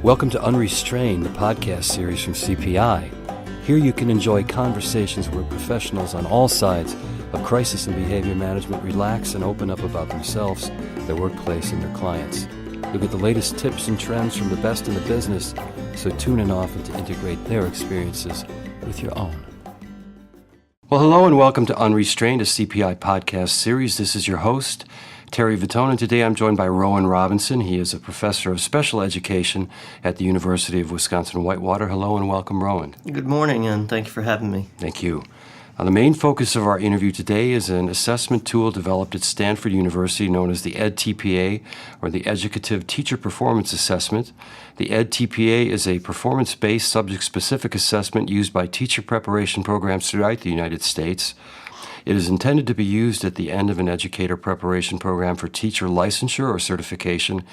Welcome to Unrestrained, the podcast series from CPI. Here you can enjoy conversations where professionals on all sides of crisis and behavior management relax and open up about themselves, their workplace, and their clients. You'll get the latest tips and trends from the best in the business, so tune in often to integrate their experiences with your own. Well, hello and welcome to Unrestrained, a CPI podcast series. This is your host, Terry Vitone, and today I'm joined by Rowand Robinson. He is a professor of special education at the University of Wisconsin-Whitewater. Hello and welcome, Rowand. Good morning, and thank you for having me. Thank you. The main focus of our interview today is an assessment tool developed at Stanford University known as the edTPA, or the Educative Teacher Performance Assessment. The edTPA is a performance-based, subject-specific assessment used by teacher preparation programs throughout the United States. It is intended to be used at the end of an educator preparation program for teacher licensure or certification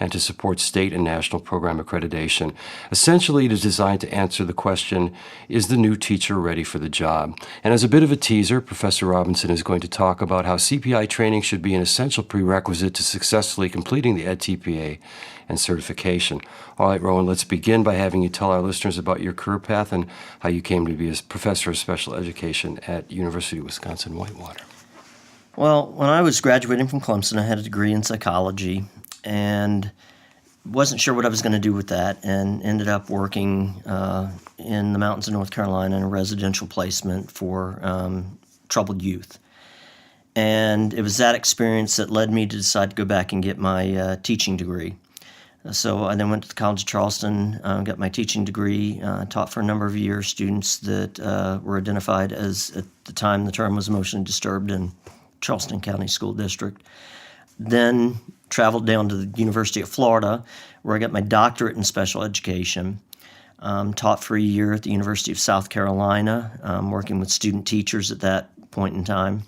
and to support state and national program accreditation. Essentially, it is designed to answer the question, is the new teacher ready for the job? And as a bit of a teaser, Professor Robinson is going to talk about how CPI training should be an essential prerequisite to successfully completing the edTPA and certification. All right, Rowand, let's begin by having you tell our listeners about your career path and how you came to be a professor of special education at University of Wisconsin-Whitewater. Well, when I was graduating from Clemson, I had a degree in psychology and wasn't sure what I was going to do with that, and ended up working in the mountains of North Carolina in a residential placement for troubled youth. And it was that experience that led me to decide to go back and get my teaching degree. So I then went to the College of Charleston, got my teaching degree, taught for a number of years students that were identified as, at the time the term was emotionally disturbed in Charleston County School District. Then traveled down to the University of Florida, where I got my doctorate in special education. Taught for a year at the University of South Carolina, working with student teachers at that point in time.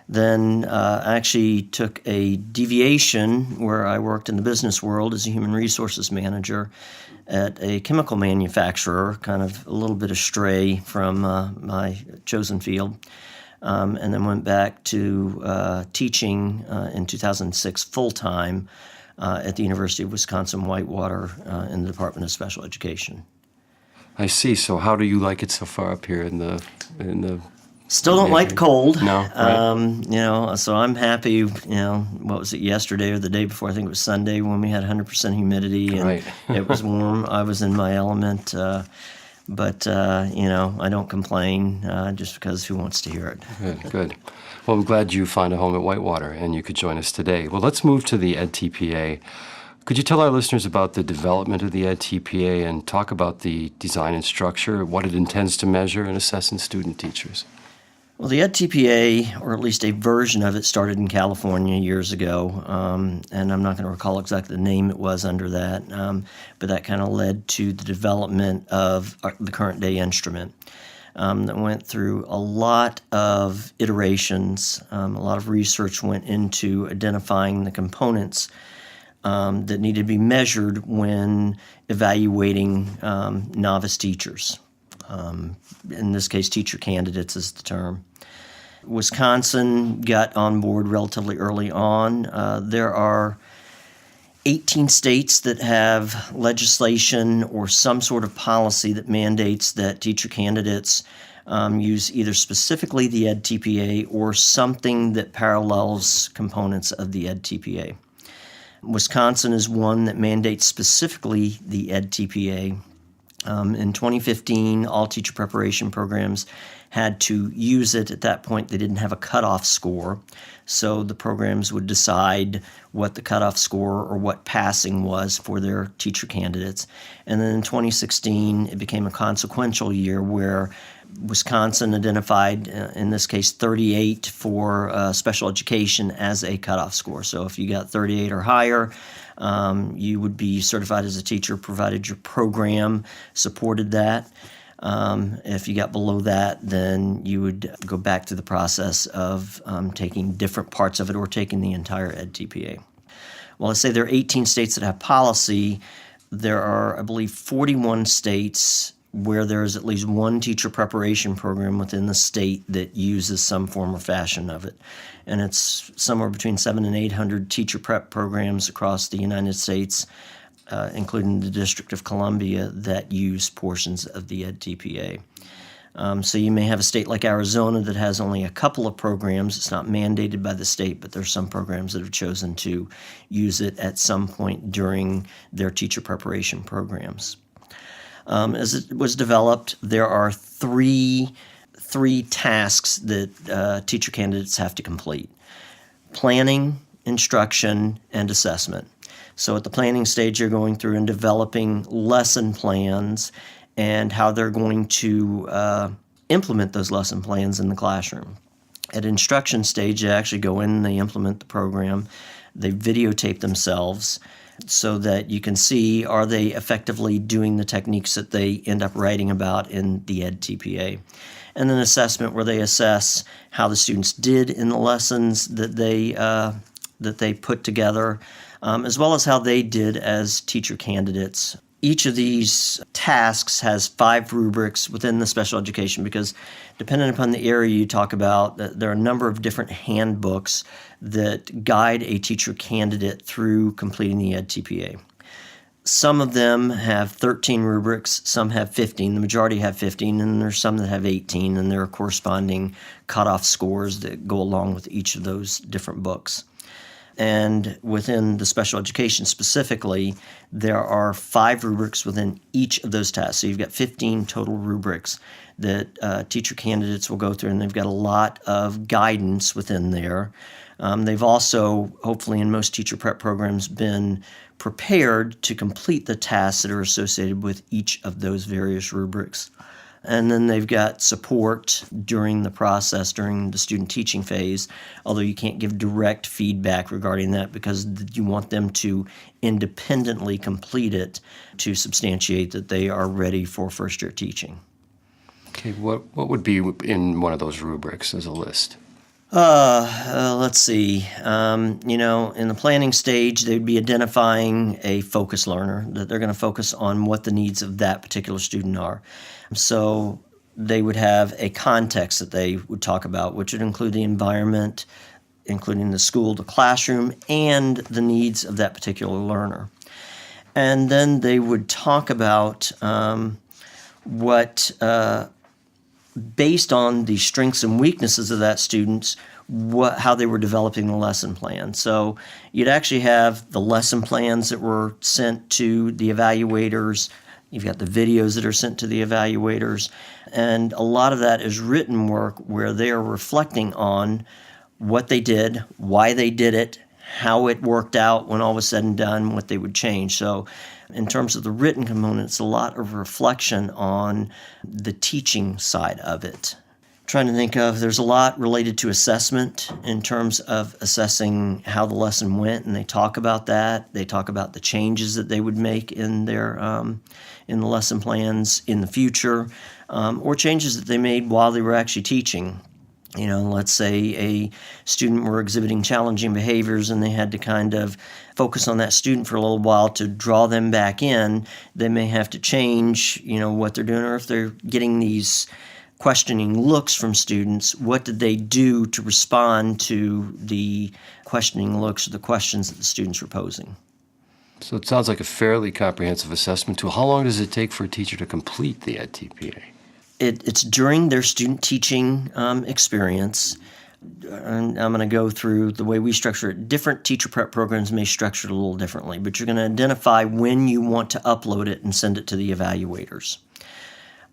Then I actually took a deviation where I worked in the business world as a human resources manager at a chemical manufacturer, kind of a little bit astray from my chosen field, and then went back to teaching in 2006 full-time at the University of Wisconsin-Whitewater in the Department of Special Education. I see. So how do you like it so far up here in the Still don't like the cold. No, right. So I'm happy, what was it, yesterday or the day before, I think it was Sunday, when we had 100% humidity and Right. it was warm. I was in my element, but I don't complain just because who wants to hear it? Good. Well, I'm glad you found a home at Whitewater and you could join us today. Well, let's move to the edTPA. Could you tell our listeners about the development of the edTPA and talk about the design and structure, what it intends to measure and assess in student teachers? Well, the edTPA, or at least a version of it, started in California years ago, and I'm not going to recall exactly the name it was under that, but that kind of led to the development of the current day instrument. That went through a lot of iterations. A lot of research went into identifying the components that needed to be measured when evaluating novice teachers. In this case, teacher candidates is the term. Wisconsin got on board relatively early on. There are 18 states that have legislation or some sort of policy that mandates that teacher candidates use either specifically the edTPA or something that parallels components of the edTPA. Wisconsin is one that mandates specifically the edTPA. In 2015, all teacher preparation programs had to use it. At that point, they didn't have a cutoff score, so the programs would decide what the cutoff score or what passing was for their teacher candidates. And then in 2016, it became a consequential year where Wisconsin identified, in this case, 38 for special education as a cutoff score. So if you got 38 or higher, you would be certified as a teacher, provided your program supported that. If you got below that, then you would go back to the process of taking different parts of it or taking the entire edTPA. Well, let's say there are 18 states that have policy. There are, I believe, 41 states where there is at least one teacher preparation program within the state that uses some form or fashion of it. And it's somewhere between 700 and 800 teacher prep programs across the United States including the District of Columbia, that use portions of the edTPA. So you may have a state like Arizona that has only a couple of programs. It's not mandated by the state, but there's some programs that have chosen to use it at some point during their teacher preparation programs. As it was developed, there are three tasks that teacher candidates have to complete: planning, instruction, and assessment. So at the planning stage, you're going through and developing lesson plans and how they're going to implement those lesson plans in the classroom. At instruction stage, they actually go in and they implement the program. They videotape themselves so that you can see, are they effectively doing the techniques that they end up writing about in the edTPA. And then assessment, where they assess how the students did in the lessons that they put together, as well as how they did as teacher candidates. Each of these tasks has 5 rubrics within the special education, because depending upon the area you talk about, there are a number of different handbooks that guide a teacher candidate through completing the edTPA. Some of them have 13 rubrics, some have 15. The majority have 15, and there's some that have 18, and there are corresponding cutoff scores that go along with each of those different books. And within the special education specifically, there are 5 rubrics within each of those tasks. So you've got 15 total rubrics that teacher candidates will go through, and they've got a lot of guidance within there. They've also, hopefully in most teacher prep programs, been prepared to complete the tasks that are associated with each of those various rubrics. And then they've got support during the process, during the student teaching phase, although you can't give direct feedback regarding that because you want them to independently complete it to substantiate that they are ready for first-year teaching. Okay, what would be in one of those rubrics as a list? Let's see. In the planning stage, they'd be identifying a focus learner, that they're going to focus on what the needs of that particular student are. So they would have a context that they would talk about, which would include the environment, including the school, the classroom, and the needs of that particular learner. And then they would talk about based on the strengths and weaknesses of that student, how they were developing the lesson plan. So you'd actually have the lesson plans that were sent to the evaluators. You've got the videos that are sent to the evaluators. And a lot of that is written work where they are reflecting on what they did, why they did it, how it worked out when all was said and done, what they would change. So in terms of the written component, it's a lot of reflection on the teaching side of it. Trying to think of, there's a lot related to assessment in terms of assessing how the lesson went, and they talk about that. They talk about the changes that they would make in their in the lesson plans in the future, or changes that they made while they were actually teaching. Let's say a student were exhibiting challenging behaviors and they had to kind of focus on that student for a little while to draw them back in. They may have to change, what they're doing, or if they're getting these questioning looks from students, what did they do to respond to the questioning looks or the questions that the students were posing? So it sounds like a fairly comprehensive assessment tool. How long does it take for a teacher to complete the edTPA? It's during their student teaching experience. And I'm going to go through the way we structure it. Different teacher prep programs may structure it a little differently, but you're going to identify when you want to upload it and send it to the evaluators.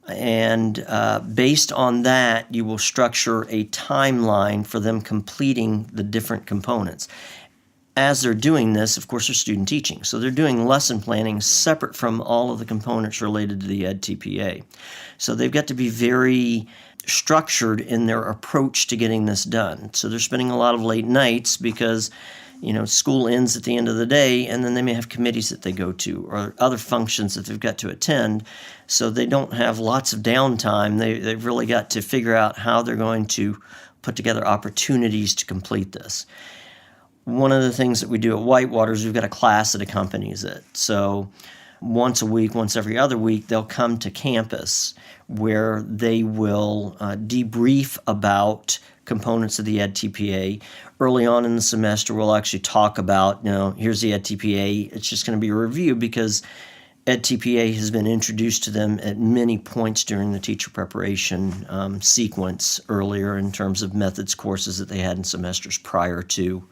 And based on that, you will structure a timeline for them completing the different components. As they're doing this, of course, they're student teaching. So they're doing lesson planning separate from all of the components related to the edTPA. So they've got to be very structured in their approach to getting this done. So they're spending a lot of late nights because, school ends at the end of the day, and then they may have committees that they go to or other functions that they've got to attend. So they don't have lots of downtime. They've really got to figure out how they're going to put together opportunities to complete this. One of the things that we do at Whitewater is we've got a class that accompanies it. So once a week, once every other week, they'll come to campus where they will debrief about components of the edTPA. Early on in the semester, we'll actually talk about, here's the edTPA. It's just going to be a review because edTPA has been introduced to them at many points during the teacher preparation sequence earlier in terms of methods courses that they had in semesters prior to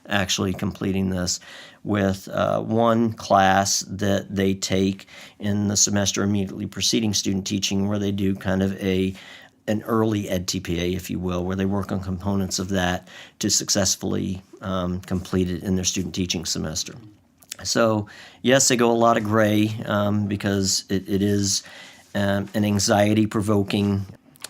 actually completing this, with one class that they take in the semester immediately preceding student teaching where they do kind of an early edTPA, if you will, where they work on components of that to successfully complete it in their student teaching semester. So, yes, they go a lot of gray because it is an anxiety-provoking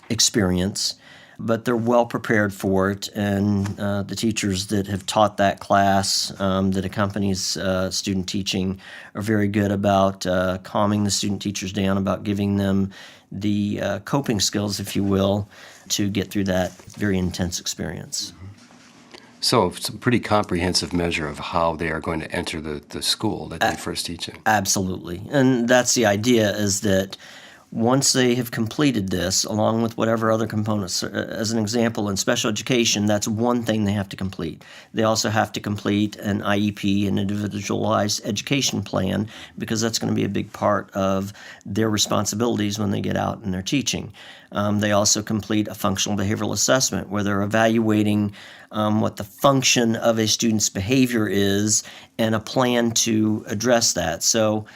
experience, but they're well prepared for it, and the teachers that have taught that class that accompanies student teaching are very good about calming the student teachers down, about giving them the coping skills, if you will, to get through that very intense experience. So it's a pretty comprehensive measure of how they are going to enter the school that they first teach in. Absolutely. And that's the idea, is that once they have completed this, along with whatever other components, as an example, in special education, that's one thing they have to complete. They also have to complete an IEP, an individualized education plan, because that's going to be a big part of their responsibilities when they get out and they're teaching. They also complete a functional behavioral assessment where they're evaluating what the function of a student's behavior is and a plan to address that. So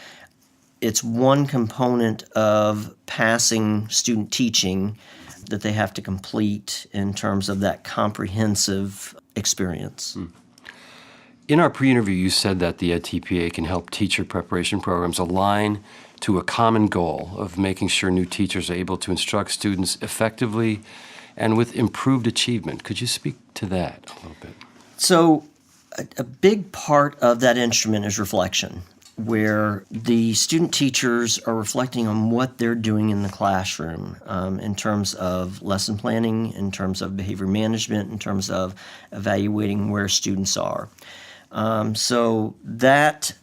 it's one component of passing student teaching that they have to complete in terms of that comprehensive experience. In our pre-interview, you said that the edTPA can help teacher preparation programs align to a common goal of making sure new teachers are able to instruct students effectively and with improved achievement. Could you speak to that a little bit? So a big part of that instrument is reflection, where the student teachers are reflecting on what they're doing in the classroom in terms of lesson planning, in terms of behavior management, in terms of evaluating where students are. So that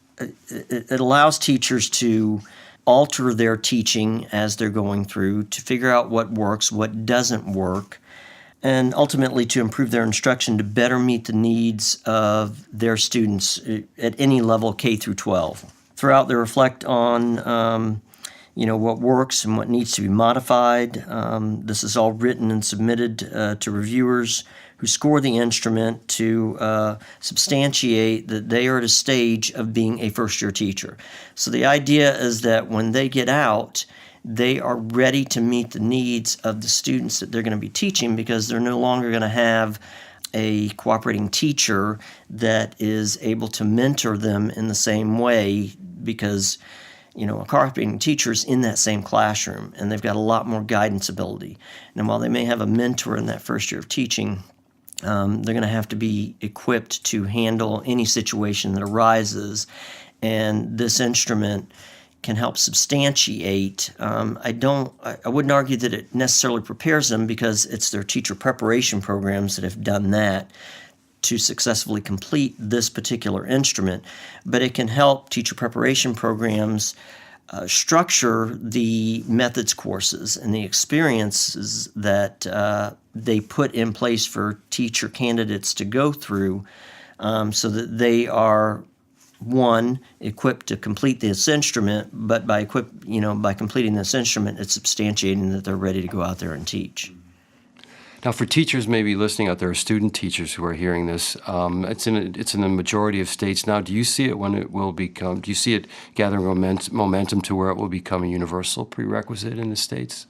it allows teachers to alter their teaching as they're going through, to figure out what works, what doesn't work, and ultimately to improve their instruction to better meet the needs of their students at any level, K through 12. Throughout, they reflect on what works and what needs to be modified. This is all written and submitted to reviewers who score the instrument to substantiate that they are at a stage of being a first-year teacher. So the idea is that when they get out, they are ready to meet the needs of the students that they're going to be teaching, because they're no longer going to have a cooperating teacher that is able to mentor them in the same way, because a cooperating teacher is in that same classroom and they've got a lot more guidance ability. And while they may have a mentor in that first year of teaching, they're going to have to be equipped to handle any situation that arises. And this instrument can help substantiate. I wouldn't argue that it necessarily prepares them, because it's their teacher preparation programs that have done that to successfully complete this particular instrument. But it can help teacher preparation programs structure the methods courses and the experiences that they put in place for teacher candidates to go through, so that they are, one, equipped to complete this instrument, but by completing this instrument, it's substantiating that they're ready to go out there and teach. Now, for teachers maybe listening out there, or student teachers who are hearing this, it's in the majority of states now. Do you see it when it will become? Do you see it gathering momentum to where it will become a universal prerequisite in the states?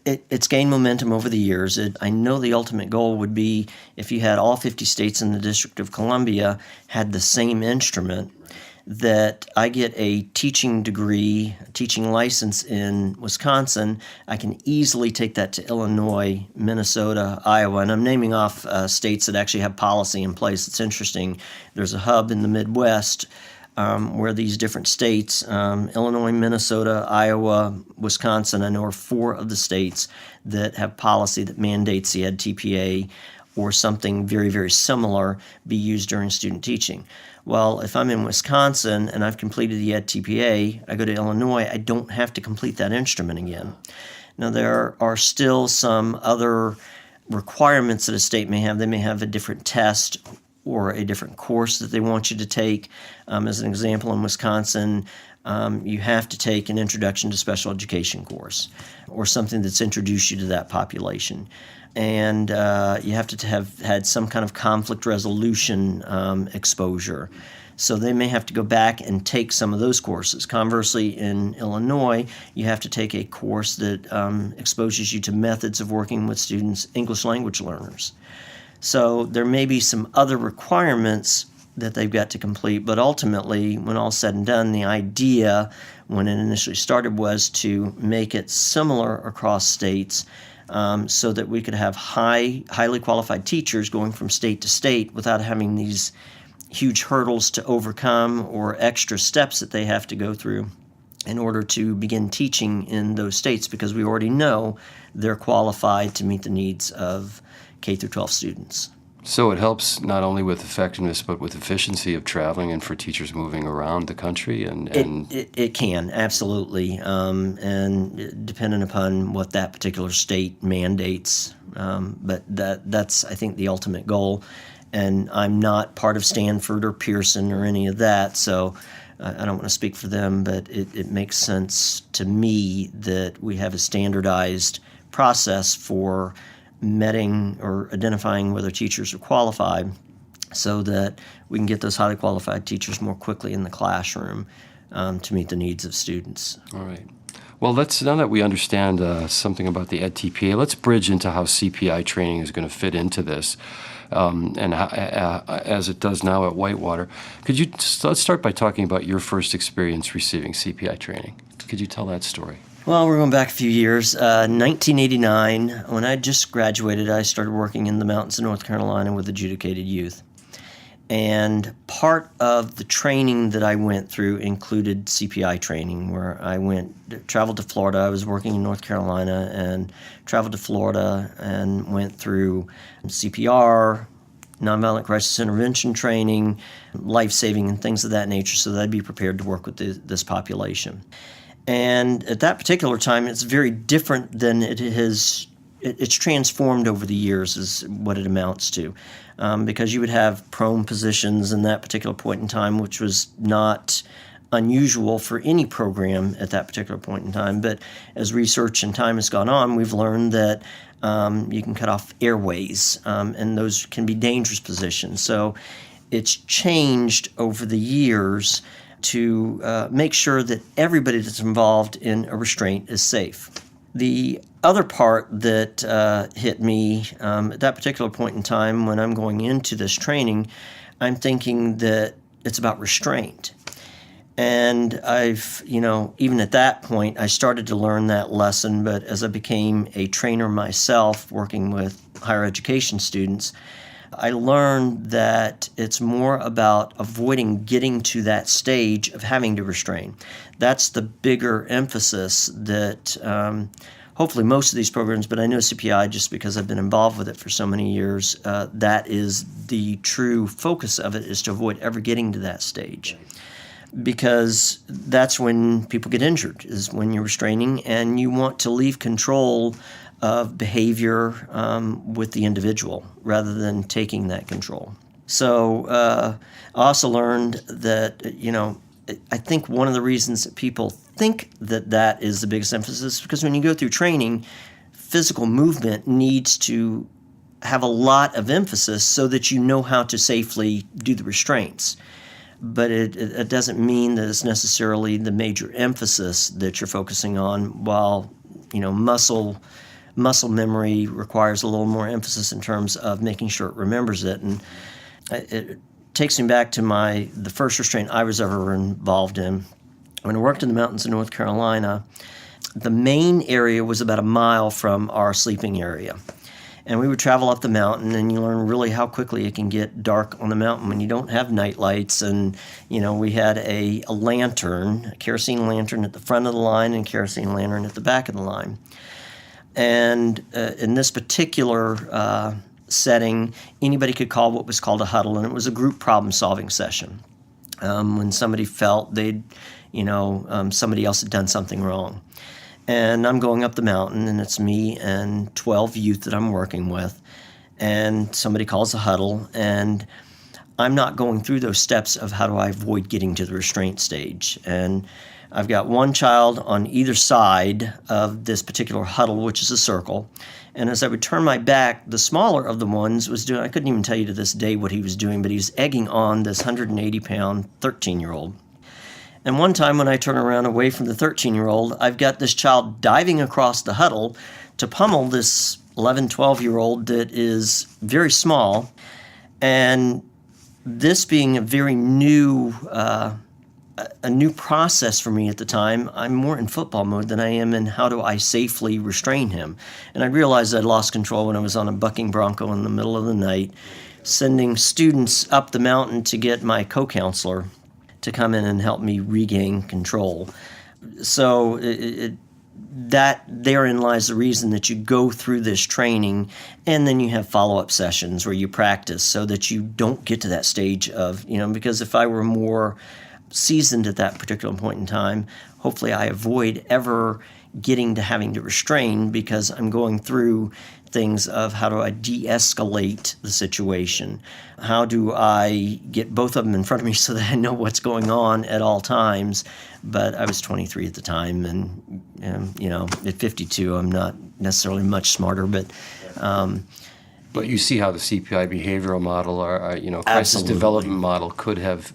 It's gained momentum over the years. I know the ultimate goal would be if you had all 50 states in the District of Columbia had the same instrument, that I get a teaching degree, teaching license in Wisconsin, I can easily take that to Illinois, Minnesota, Iowa, and I'm naming off states that actually have policy in place. It's interesting. There's a hub in the Midwest where these different states, Illinois, Minnesota, Iowa, Wisconsin, I know are 4 of the states that have policy that mandates the edTPA or something very, very similar be used during student teaching. Well, if I'm in Wisconsin and I've completed the edTPA, I go to Illinois, I don't have to complete that instrument again. Now, there are still some other requirements that a state may have. They may have a different test or a different course that they want you to take. As an example, in Wisconsin, you have to take an Introduction to Special Education course or something that's introduced you to that population. And you have to have had some kind of conflict resolution exposure. So they may have to go back and take some of those courses. Conversely, in Illinois, you have to take a course that exposes you to methods of working with students, English language learners. So there may be some other requirements that they've got to complete, but ultimately, when all's said and done, the idea when it initially started was to make it similar across states so that we could have highly qualified teachers going from state to state without having these huge hurdles to overcome or extra steps that they have to go through in order to begin teaching in those states, because we already know they're qualified to meet the needs of K through 12 students. So it helps not only with effectiveness, but with efficiency of traveling and for teachers moving around the country. It can, absolutely. And depending upon what that particular state mandates. But that's, I think, the ultimate goal. And I'm not part of Stanford or Pearson or any of that, so I don't want to speak for them, but it makes sense to me that we have a standardized process for vetting or identifying whether teachers are qualified so that we can get those highly qualified teachers more quickly in the classroom to meet the needs of students. All right. Well, now that we understand something about the edTPA, let's bridge into how CPI training is going to fit into this, and as it does now at Whitewater. Let's start by talking about your first experience receiving CPI training. Could you tell that story? Well, we're going back a few years. 1989, when I just graduated, I started working in the mountains of North Carolina with adjudicated youth. And part of the training that I went through included CPI training, where I traveled to Florida. I was working in North Carolina and traveled to Florida and went through CPR, nonviolent crisis intervention training, life-saving, and things of that nature, so that I'd be prepared to work with this population. And at that particular time, it's very different than it has. It's transformed over the years is what it amounts to, because you would have prone positions in that particular point in time, which was not unusual for any program at that particular point in time. But as research and time has gone on, we've learned that you can cut off airways, and those can be dangerous positions. So it's changed over the years to make sure that everybody that's involved in a restraint is safe. The other part that hit me at that particular point in time when I'm going into this training, I'm thinking that it's about restraint. And even at that point, I started to learn that lesson, but as I became a trainer myself working with higher education students, I learned that it's more about avoiding getting to that stage of having to restrain. That's the bigger emphasis that hopefully most of these programs, but I know CPI just because I've been involved with it for so many years, that is the true focus of it, is to avoid ever getting to that stage. Because that's when people get injured, is when you're restraining, and you want to leave control of behavior with the individual rather than taking that control. So I also learned that, I think one of the reasons that people think that is the biggest emphasis is because when you go through training, physical movement needs to have a lot of emphasis so that you know how to safely do the restraints. But it doesn't mean that it's necessarily the major emphasis that you're focusing on, while, muscle memory requires a little more emphasis in terms of making sure it remembers it. And it takes me back to the first restraint I was ever involved in. When I worked in the mountains of North Carolina, the main area was about a mile from our sleeping area. And we would travel up the mountain, and you learn really how quickly it can get dark on the mountain when you don't have night lights. And, we had a lantern, a kerosene lantern at the front of the line and a kerosene lantern at the back of the line. And in this particular setting, anybody could call what was called a huddle, and it was a group problem-solving session. When somebody felt somebody else had done something wrong. And I'm going up the mountain, and it's me and 12 youth that I'm working with. And somebody calls a huddle, and I'm not going through those steps of how do I avoid getting to the restraint stage. And I've got one child on either side of this particular huddle, which is a circle. And as I would turn my back, the smaller of the ones was doing, I couldn't even tell you to this day what he was doing, but he was egging on this 180-pound 13-year-old. And one time when I turn around away from the 13-year-old, I've got this child diving across the huddle to pummel this 11, 12-year-old that is very small. And this being a very new process for me at the time, I'm more in football mode than I am in how do I safely restrain him. And I realized I'd lost control when I was on a bucking bronco in the middle of the night, sending students up the mountain to get my co-counselor to come in and help me regain control. So that therein lies the reason that you go through this training, and then you have follow-up sessions where you practice so that you don't get to that stage of, because if I were more seasoned at that particular point in time, hopefully I avoid ever getting to having to restrain, because I'm going through things of how do I de-escalate the situation? How do I get both of them in front of me so that I know what's going on at all times? But I was 23 at the time, and at 52, I'm not necessarily much smarter, but you see how the CPI behavioral model or crisis Absolutely. development model could have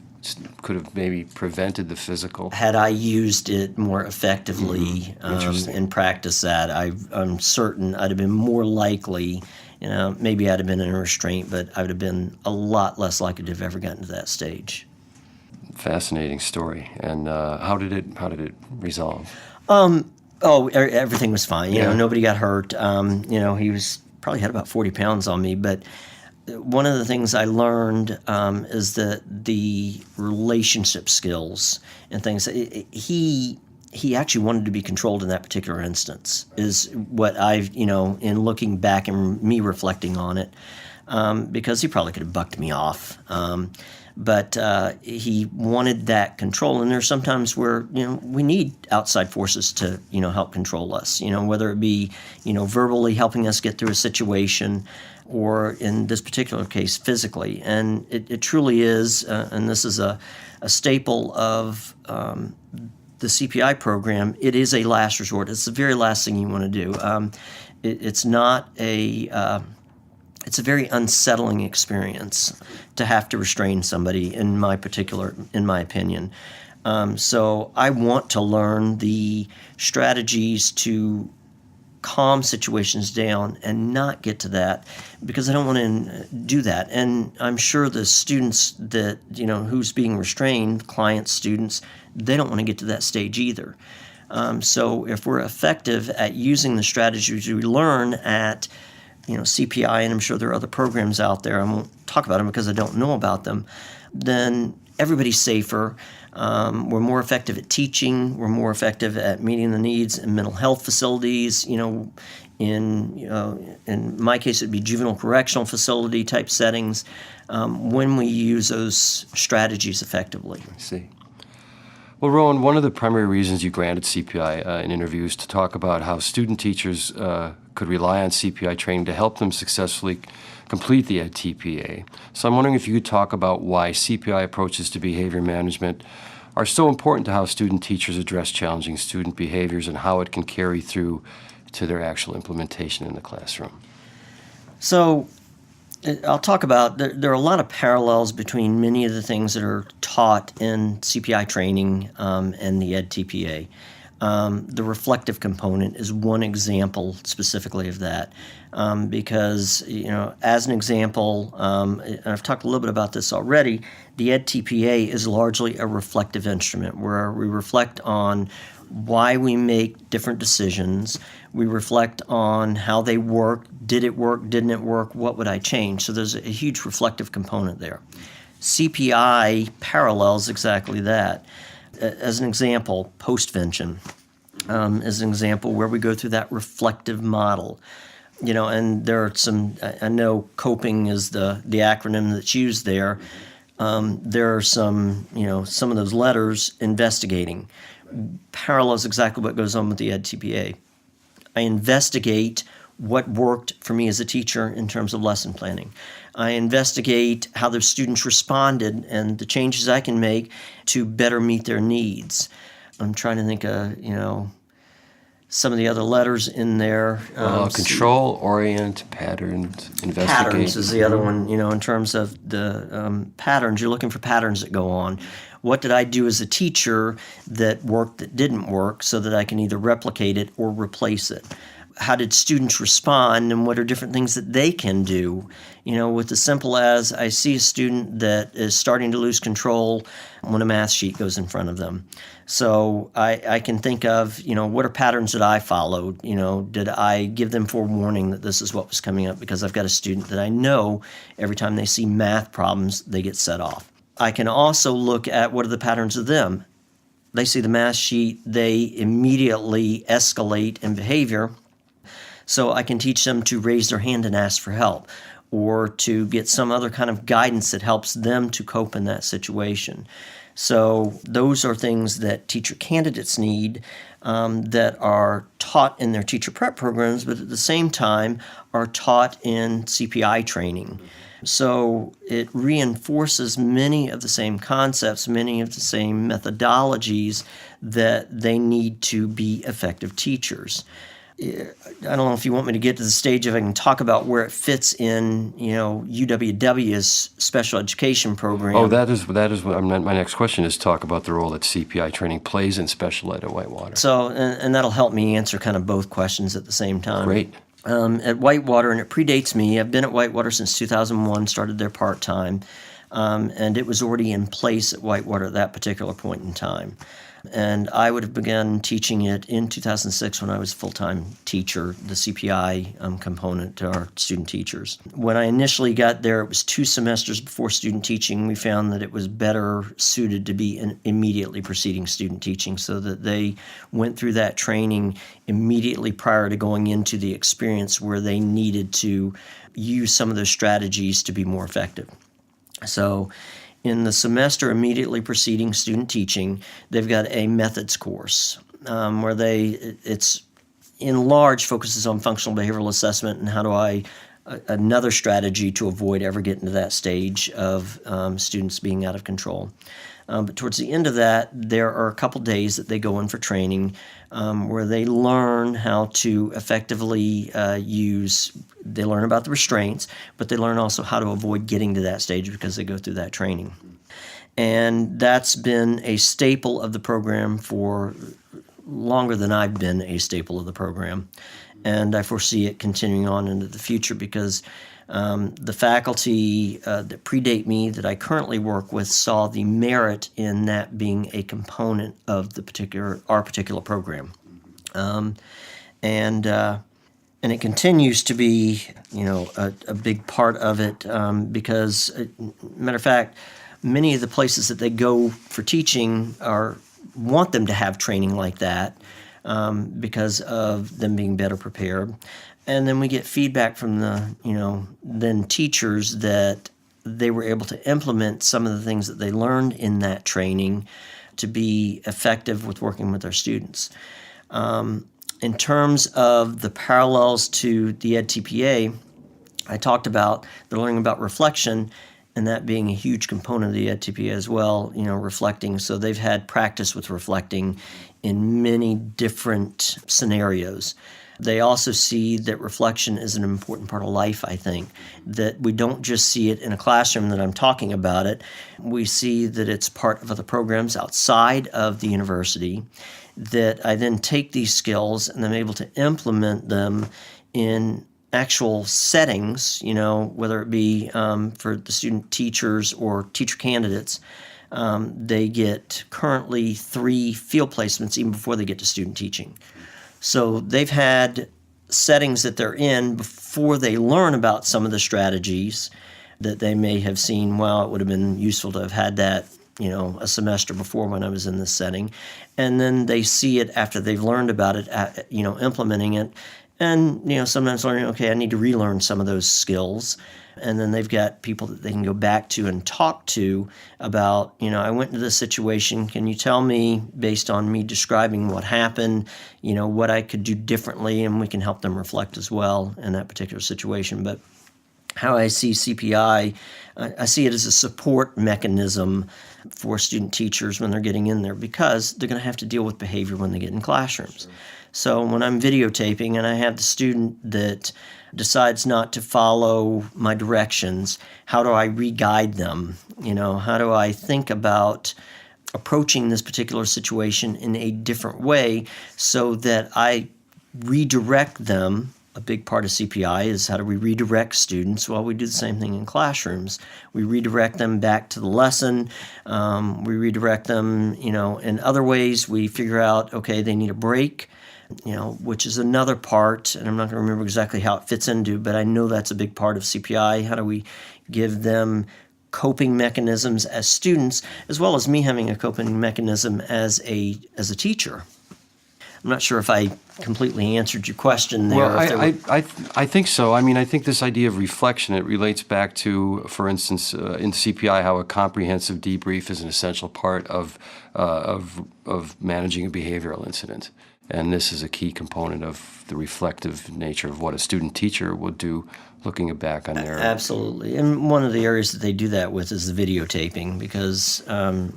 maybe prevented the physical. Had I used it more effectively Interesting. and practiced that, I'm certain I'd have been more likely, maybe I'd have been in a restraint, but I would have been a lot less likely to have ever gotten to that stage. Fascinating story. And how did it resolve? Everything was fine. Yeah. Nobody got hurt. He was probably had about 40 pounds on me, but one of the things I learned is that the relationship skills and things, he actually wanted to be controlled in that particular instance, is what I've, in looking back and me reflecting on it, because he probably could have bucked me off. But he wanted that control, and there's sometimes where we need outside forces to help control us. Whether it be verbally helping us get through a situation, or in this particular case physically. And it truly is, and this is a staple of the CPI program. It is a last resort. It's the very last thing you want to do. It's not a it's a very unsettling experience to have to restrain somebody, in my opinion. So I want to learn the strategies to calm situations down and not get to that, because I don't want to do that. And I'm sure the students that, who's being restrained, clients, students, they don't want to get to that stage either. So if we're effective at using the strategies we learn at CPI, and I'm sure there are other programs out there, I won't talk about them because I don't know about them, then everybody's safer. We're more effective at teaching. We're more effective at meeting the needs in mental health facilities. In my case, it'd be juvenile correctional facility type settings, when we use those strategies effectively. I see. Well, Rowand, one of the primary reasons you granted CPI in interviews to talk about how student teachers could rely on CPI training to help them successfully complete the edTPA. So I'm wondering if you could talk about why CPI approaches to behavior management are so important to how student teachers address challenging student behaviors, and how it can carry through to their actual implementation in the classroom. So I'll talk about, there are a lot of parallels between many of the things that are taught in CPI training and the edTPA. The reflective component is one example specifically of that, because, as an example, and I've talked a little bit about this already, the edTPA is largely a reflective instrument where we reflect on why we make different decisions. We reflect on how they work. Did it work? Didn't it work? What would I change? So there's a huge reflective component there. CPI parallels exactly that. As an example, postvention is an example where we go through that reflective model. And there are some, I know coping is the acronym that's used there. There are some of those letters, investigating, parallels exactly what goes on with the edTPA. I investigate what worked for me as a teacher in terms of lesson planning. I investigate how the students responded and the changes I can make to better meet their needs. I'm trying to think of, some of the other letters in there. Control, orient, patterns, investigate. Patterns is the other one, in terms of the patterns. You're looking for patterns that go on. What did I do as a teacher that worked, that didn't work, so that I can either replicate it or replace it? How did students respond, and what are different things that they can do? With as simple as I see a student that is starting to lose control when a math sheet goes in front of them. So I can think of, what are patterns that I followed? Did I give them forewarning that this is what was coming up? Because I've got a student that I know every time they see math problems, they get set off. I can also look at what are the patterns of them. They see the math sheet, they immediately escalate in behavior. So I can teach them to raise their hand and ask for help, or to get some other kind of guidance that helps them to cope in that situation. So those are things that teacher candidates need, that are taught in their teacher prep programs, but at the same time are taught in CPI training. So it reinforces many of the same concepts, many of the same methodologies that they need to be effective teachers. I don't know if you want me to get to the stage if I can talk about where it fits in, UWW's special education program. Oh, that is what my next question is, talk about the role that CPI training plays in special ed at Whitewater. So, and that'll help me answer kind of both questions at the same time. Great. At Whitewater, and it predates me, I've been at Whitewater since 2001, started there part-time, and it was already in place at Whitewater at that particular point in time. And I would have begun teaching it in 2006 when I was a full-time teacher, the CPI component to our student teachers. When I initially got there, it was 2 semesters before student teaching. We found that it was better suited to be immediately preceding student teaching, so that they went through that training immediately prior to going into the experience where they needed to use some of those strategies to be more effective. So in the semester immediately preceding student teaching, they've got a methods course where it's in large focuses on functional behavioral assessment and how do I another strategy to avoid ever getting to that stage of students being out of control. But towards the end of that, there are a couple days that they go in for training where they learn how to effectively they learn about the restraints, but they learn also how to avoid getting to that stage because they go through that training. And that's been a staple of the program for longer than I've been a staple of the program. And I foresee it continuing on into the future because the faculty that predate me that I currently work with saw the merit in that being a component of our particular program. And it continues to be, a big part of it because, matter of fact, many of the places that they go for teaching want them to have training like that because of them being better prepared. And then we get feedback from the, then teachers that they were able to implement some of the things that they learned in that training to be effective with working with their students. In terms of the parallels to the edTPA, I talked about the learning about reflection and that being a huge component of the edTPA as well, reflecting. So they've had practice with reflecting in many different scenarios. They also see that reflection is an important part of life, I think, that we don't just see it in a classroom that I'm talking about it. We see that it's part of other programs outside of the university, that I then take these skills and I'm able to implement them in actual settings, whether it be for the student teachers or teacher candidates. They get currently 3 field placements even before they get to student teaching. So they've had settings that they're in before they learn about some of the strategies that they may have seen, well, it would have been useful to have had that, a semester before when I was in this setting. And then they see it after they've learned about it, implementing it. And, sometimes learning, okay, I need to relearn some of those skills. And then they've got people that they can go back to and talk to about, I went into this situation. Can you tell me, based on me describing what happened, what I could do differently? And we can help them reflect as well in that particular situation. But how I see CPI, I see it as a support mechanism for student teachers when they're getting in there, because they're going to have to deal with behavior when they get in classrooms. So when I'm videotaping and I have the student that decides not to follow my directions, how do I re-guide them? How do I think about approaching this particular situation in a different way so that I redirect them? A big part of CPI is how do we redirect students? Well, we do the same thing in classrooms. We redirect them back to the lesson. We redirect them, in other ways. We figure out, okay, they need a break, which is another part, and I'm not going to remember exactly how it fits into, but I know that's a big part of CPI. How do we give them coping mechanisms as students, as well as me having a coping mechanism as a teacher? I'm not sure if I completely answered your question there. Well, I think so. I mean, I think this idea of reflection, it relates back to, for instance, in CPI, how a comprehensive debrief is an essential part of managing a behavioral incident. And this is a key component of the reflective nature of what a student teacher would do looking back on their... Absolutely. And one of the areas that they do that with is the videotaping, because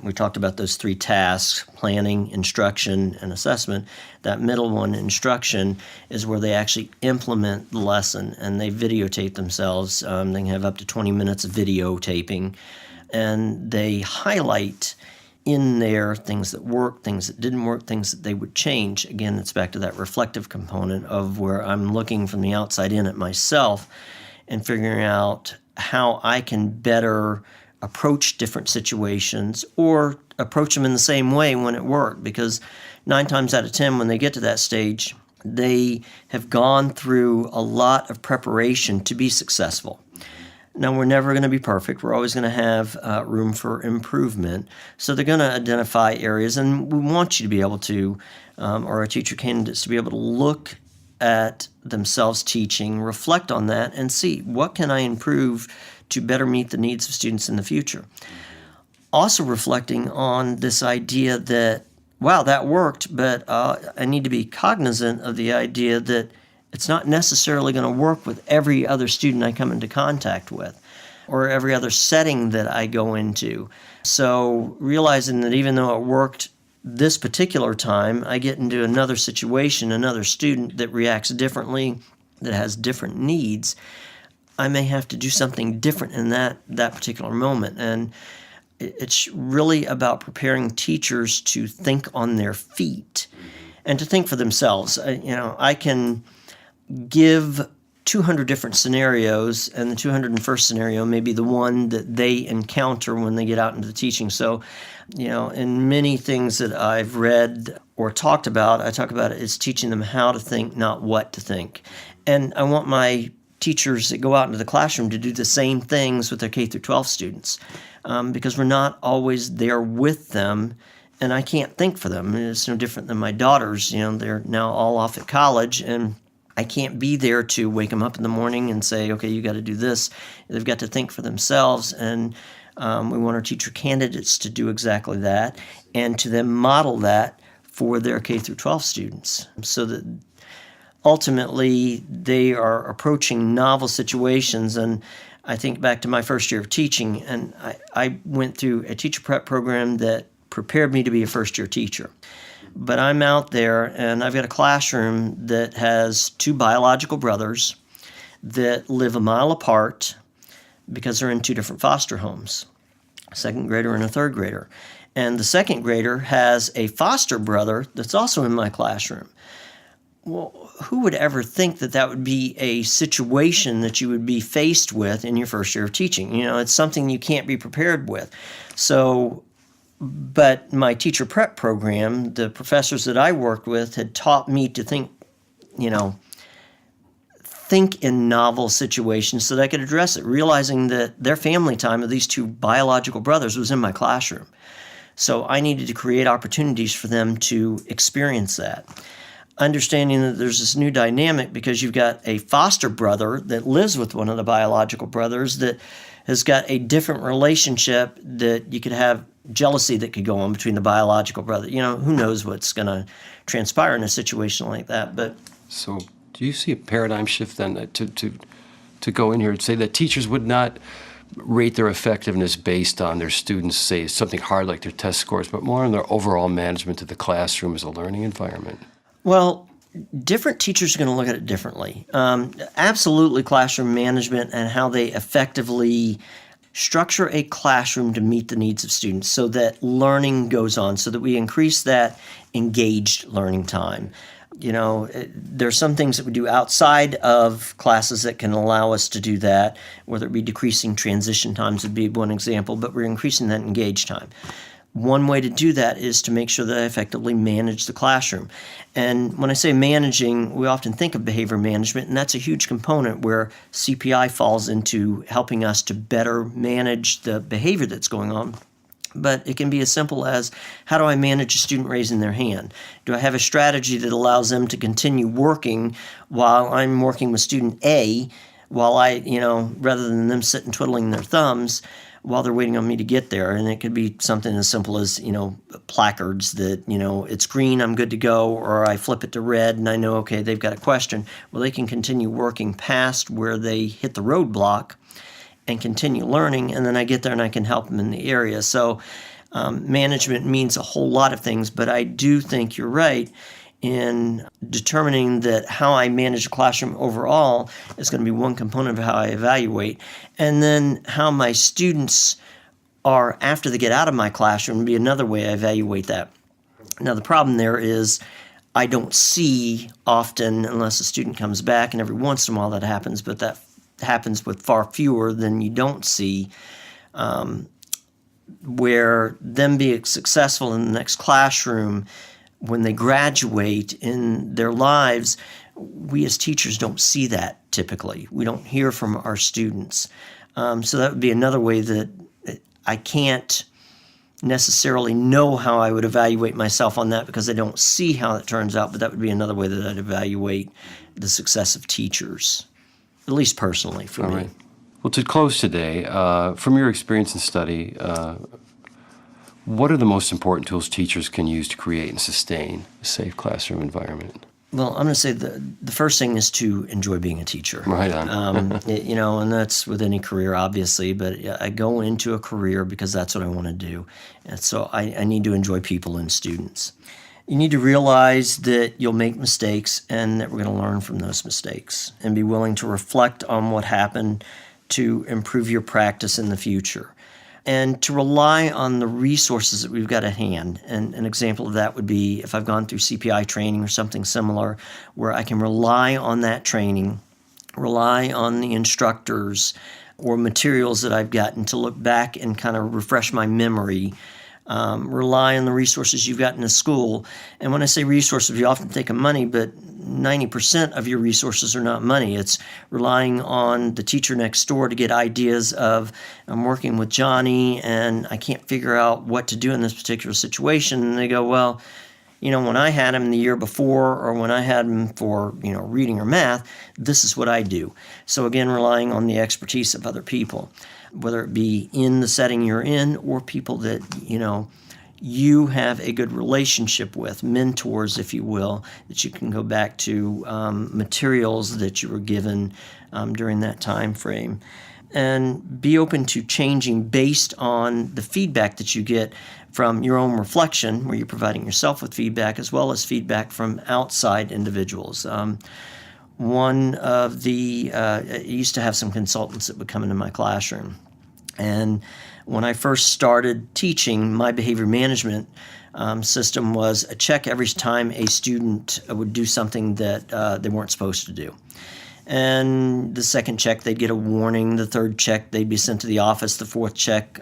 we talked about those three tasks: planning, instruction, and assessment. That middle one, instruction, is where they actually implement the lesson, and they videotape themselves. They can have up to 20 minutes of videotaping, and they highlight in there things that worked, things that didn't work, things that they would change. Again, it's back to that reflective component of where I'm looking from the outside in at myself and figuring out how I can better approach different situations or approach them in the same way when it worked. Because 9 times out of 10, when they get to that stage, they have gone through a lot of preparation to be successful. Now, we're never going to be perfect. We're always going to have room for improvement. So they're going to identify areas, and we want you to be able to, or our teacher candidates to be able to look at themselves teaching, reflect on that, and see what can I improve to better meet the needs of students in the future. Also reflecting on this idea that, wow, that worked, but I need to be cognizant of the idea that it's not necessarily going to work with every other student I come into contact with or every other setting that I go into. So realizing that even though it worked this particular time, I get into another situation, another student that reacts differently, that has different needs, I may have to do something different in that particular moment. And it's really about preparing teachers to think on their feet and to think for themselves. I can give 200 different scenarios, and the 201st scenario may be the one that they encounter when they get out into the teaching. So, in many things that I've read or talked about, I talk about it as teaching them how to think, not what to think. And I want my teachers that go out into the classroom to do the same things with their K through 12 students, because we're not always there with them, and I can't think for them. It's no different than my daughters. They're now all off at college, and I can't be there to wake them up in the morning and say, okay, you got to do this. They've got to think for themselves, and we want our teacher candidates to do exactly that and to then model that for their K through 12 students so that ultimately they are approaching novel situations. And I think back to my first year of teaching, and I went through a teacher prep program that prepared me to be a first-year teacher. But I'm out there, and I've got a classroom that has 2 biological brothers that live a mile apart because they're in 2 different foster homes, a 2nd grader and a 3rd grader. And the 2nd grader has a foster brother that's also in my classroom. Well, who would ever think that that would be a situation that you would be faced with in your first year of teaching? It's something you can't be prepared with. But my teacher prep program, the professors that I worked with had taught me to think in novel situations so that I could address it, realizing that their family time of these 2 biological brothers was in my classroom. So I needed to create opportunities for them to experience that. understanding that there's this new dynamic because you've got a foster brother that lives with one of the biological brothers that has got a different relationship, that you could have jealousy that could go on between the biological brother. Who knows what's going to transpire in a situation like that. But So do you see a paradigm shift then to go in here and say that teachers would not rate their effectiveness based on their students, say something hard like their test scores, but more on their overall management of the classroom as a learning environment? Well, different teachers are going to look at it differently. Absolutely, classroom management and how they effectively structure a classroom to meet the needs of students so that learning goes on, so that we increase that engaged learning time. There's some things that we do outside of classes that can allow us to do that, whether it be decreasing transition times would be one example, but we're increasing that engaged time. One way to do that is to make sure that I effectively manage the classroom. And when I say managing, we often think of behavior management, and that's a huge component where CPI falls into helping us to better manage the behavior that's going on. But it can be as simple as, how do I manage a student raising their hand? Do I have a strategy that allows them to continue working while I'm working with student A, while rather than them sitting twiddling their thumbs while they're waiting on me to get there? And it could be something as simple as, placards that, it's green, I'm good to go, or I flip it to red and I know, okay, they've got a question. Well, they can continue working past where they hit the roadblock and continue learning, and then I get there and I can help them in the area. So management means a whole lot of things, but I do think you're right in determining that how I manage a classroom overall is going to be one component of how I evaluate. And then how my students are after they get out of my classroom would be another way I evaluate that. Now, the problem there is I don't see often, unless a student comes back, and every once in a while that happens, but that happens with far fewer than you don't see, where them being successful in the next classroom when they graduate in their lives, we as teachers don't see that typically. We don't hear from our students. So that would be another way that I can't necessarily know how I would evaluate myself on that because I don't see how it turns out, but that would be another way that I'd evaluate the success of teachers, at least personally for me. All right. Well, to close today, from your experience and study, what are the most important tools teachers can use to create and sustain a safe classroom environment? Well, I'm going to say the first thing is to enjoy being a teacher. Right on. And that's with any career, obviously, but I go into a career because that's what I want to do. And so I need to enjoy people and students. You need to realize that you'll make mistakes and that we're going to learn from those mistakes and be willing to reflect on what happened to improve your practice in the future. And to rely on the resources that we've got at hand. And an example of that would be if I've gone through CPI training or something similar, where I can rely on that training, rely on the instructors or materials that I've gotten to look back and kind of refresh my memory. Rely on the resources you've got in the school. And when I say resources, we often think of money, but 90% of your resources are not money. It's relying on the teacher next door to get ideas of, I'm working with Johnny and I can't figure out what to do in this particular situation. And they go, well, when I had him the year before or when I had him for, reading or math, this is what I do. So again, relying on the expertise of other people, whether it be in the setting you're in or people that, you have a good relationship with, mentors, if you will, that you can go back to, materials that you were given during that time frame. And be open to changing based on the feedback that you get from your own reflection, where you're providing yourself with feedback, as well as feedback from outside individuals. One of the, I used to have some consultants that would come into my classroom. And when I first started teaching, my behavior management system was a check every time a student would do something that they weren't supposed to do. And the second check, they'd get a warning. The third check, they'd be sent to the office. The fourth check,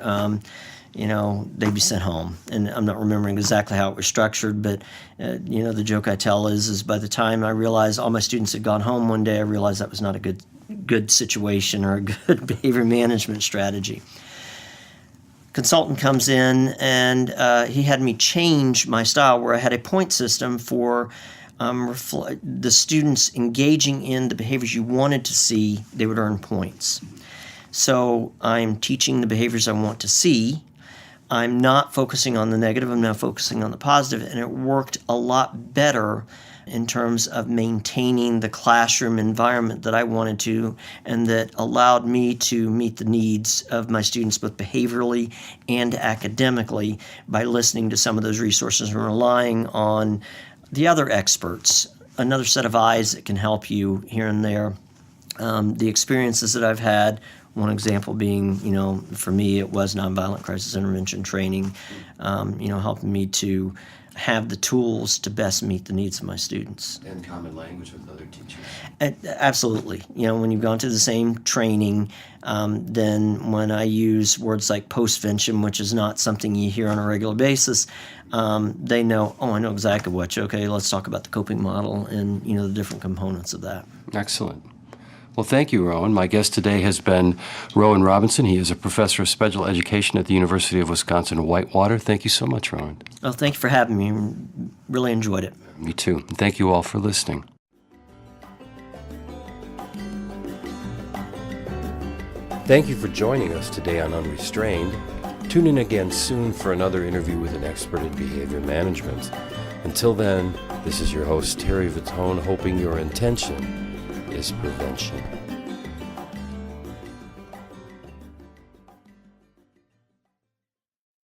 they'd be sent home. And I'm not remembering exactly how it was structured, but, the joke I tell is by the time I realized all my students had gone home one day, I realized that was not a good situation or a good behavior management strategy. Consultant comes in and he had me change my style where I had a point system for the students engaging in the behaviors you wanted to see, they would earn points. So I'm teaching the behaviors I want to see. I'm not focusing on the negative, I'm now focusing on the positive, and it worked a lot better in terms of maintaining the classroom environment that I wanted to, and that allowed me to meet the needs of my students both behaviorally and academically by listening to some of those resources and relying on the other experts, another set of eyes that can help you here and there. The experiences that I've had, one example being, for me, it was nonviolent crisis intervention training, helping me to have the tools to best meet the needs of my students. And common language with other teachers. Absolutely. When you've gone through the same training, then when I use words like postvention, which is not something you hear on a regular basis, they know, I know exactly what you, okay, let's talk about the coping model and, the different components of that. Excellent. Well, thank you, Rowand. My guest today has been Rowand Robinson. He is a professor of special education at the University of Wisconsin-Whitewater. Thank you so much, Rowand. Well, thank you for having me. Really enjoyed it. Me too. And thank you all for listening. Thank you for joining us today on Unrestrained. Tune in again soon for another interview with an expert in behavior management. Until then, this is your host, Terry Vitone, hoping your intention is prevention.